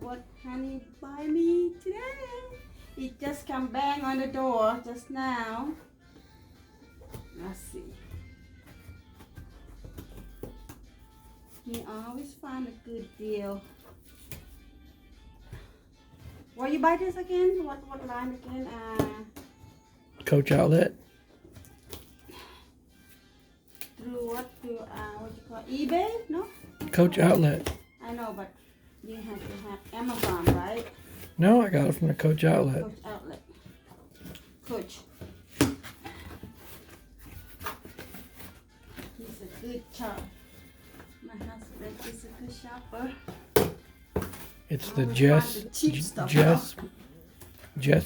what honey buy me today. It just come bang on the door just now. Let's see. He always find a good deal. Where you buy this again? What line again? Coach Outlet. Through what? Through what you call eBay? No. Coach Outlet. I know, but you have to have Amazon, right? No, I got it from the Coach Outlet. Coach Outlet. Coach. He's a good shopper. My husband is a good shopper. It's the Jess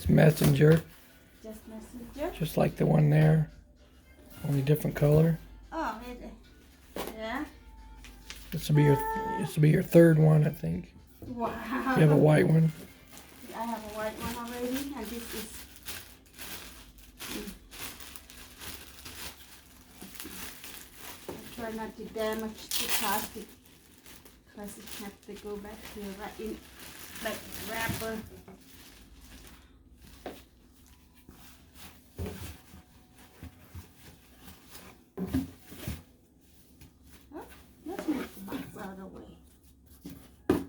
Messenger. Just Messenger. Just like the one there, only different color. Oh, yeah. This will be your third one, I think. Wow. You have a white one. I have a white one already, and this is. I try not to damage the plastic because it has to go back to in like wrapper. Oh, let's make the box out of the way. Okay.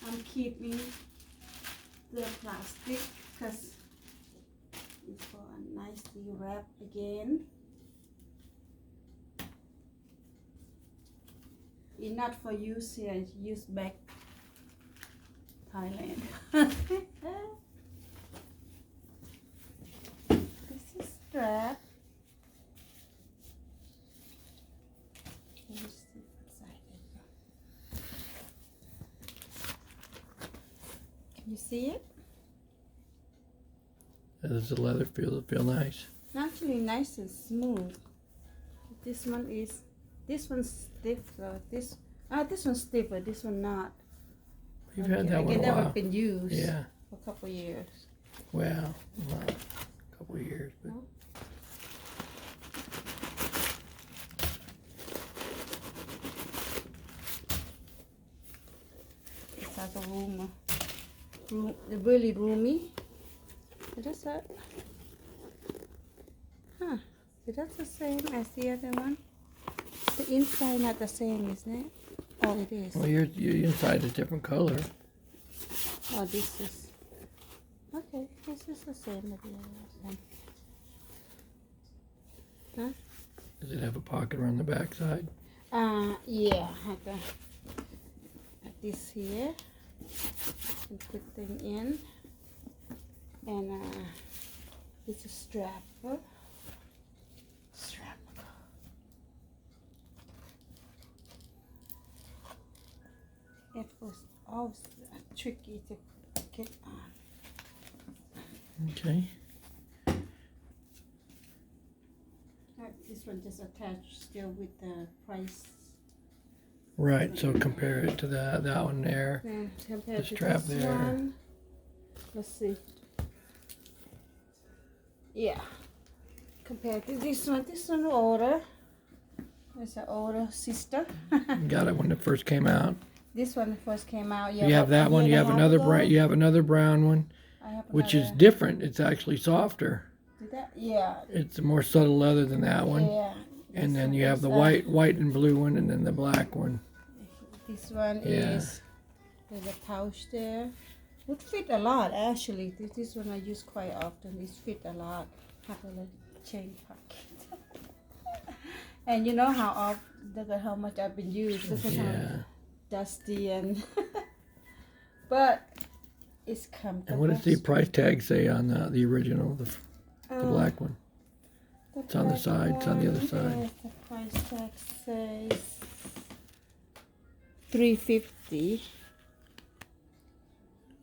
I'm keeping the plastic because it's for a nicely wrap again. It's not for use here, it's use back Thailand. This is strap. Let's see inside it. Can you see it? Does the leather feel nice? Actually nice and smooth. This one's stiff though. This one's stiffer, this one not. You've had that one a while. Never while. been used. Yeah. For a couple of years. Well, not a couple of years, but. No? It's like a really roomy. What is that? Huh. That's the same as the other one. The inside not the same, isn't it? Oh, it is. Well, your inside is different color. Oh, this is. Okay, this is the same as the other one. Huh? Does it have a pocket around the back side? Yeah, I have to add this here and put them in. And it's a strapper. It was always tricky to get on. Okay. This one just attached still with the price. Right, so compare it to that one there. Then compared The to strap this there. one. Let's see. Yeah. Compared to this one older. It's an older sister. Got it when it first came out. This one first came out. You have that one. You have another brown. You have another brown one, which is different. It's actually softer. Did that? Yeah. It's a more subtle leather than that one. Yeah. And then you have the white and blue one, and then the black one. This one is. There's a pouch there. Would fit a lot actually. This one I use quite often. It fit a lot. Have a little chain pocket. And you know look at how much I've been used. Look at how dusty and but it's comfortable. And what does the price tag say on the original, the black one? It's on the side. It's on the other side. Yes, the price tag says $350.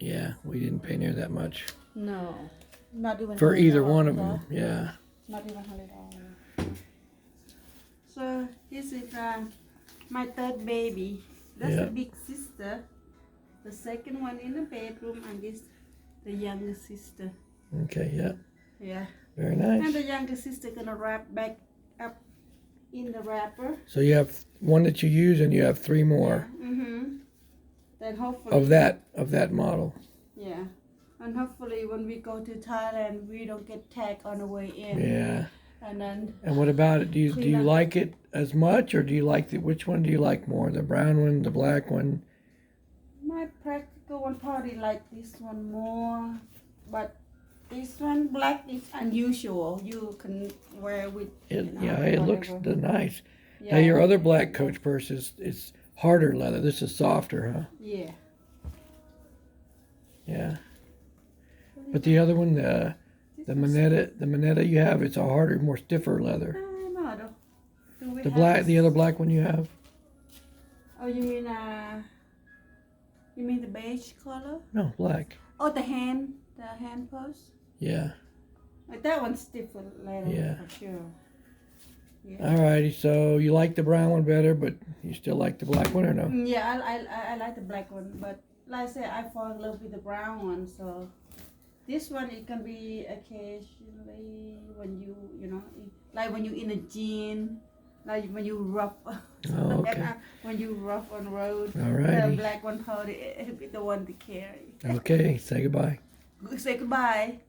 Yeah, we didn't pay near that much. No, not even for either $100, one of them. Yeah. Not even $100. So this is my third baby. That's the big sister. The second one in the bedroom, and this the younger sister. Okay. Yeah. Yeah. Very nice. And the younger sister gonna wrap back up in the wrapper. So you have one that you use, and you have three more. Yeah. then hopefully of that model. Yeah, and hopefully when we go to Thailand, we don't get tagged on the way in. Yeah. And then. And what about it? Do you Clean up. like it as much, or do you like which one do you like more? The brown one, the black one? My practical one probably like this one more, but this one black is unusual. You can wear with. Yeah, it looks whatever. Nice. Yeah. Now your other black Coach purse is harder leather. This is softer, huh? Yeah. Yeah. But the other one, the Moneta you have, it's a harder, more stiffer leather. No. Do we The have the other black one you have? Oh, you mean the beige color? No, black. Oh, the hand purse. Yeah. Like that one's stiffer leather. Yeah. For sure. Yeah. Alrighty, so you like the brown one better, but you still like the black one or no? Yeah, I like the black one, but like I said, I fall in love with the brown one. So this one, it can be occasionally when like when you in a jean, like when you rough. Oh, okay. When you rough on road. Alrighty. The black one, it'll be the one to carry. Okay, say goodbye. Say goodbye.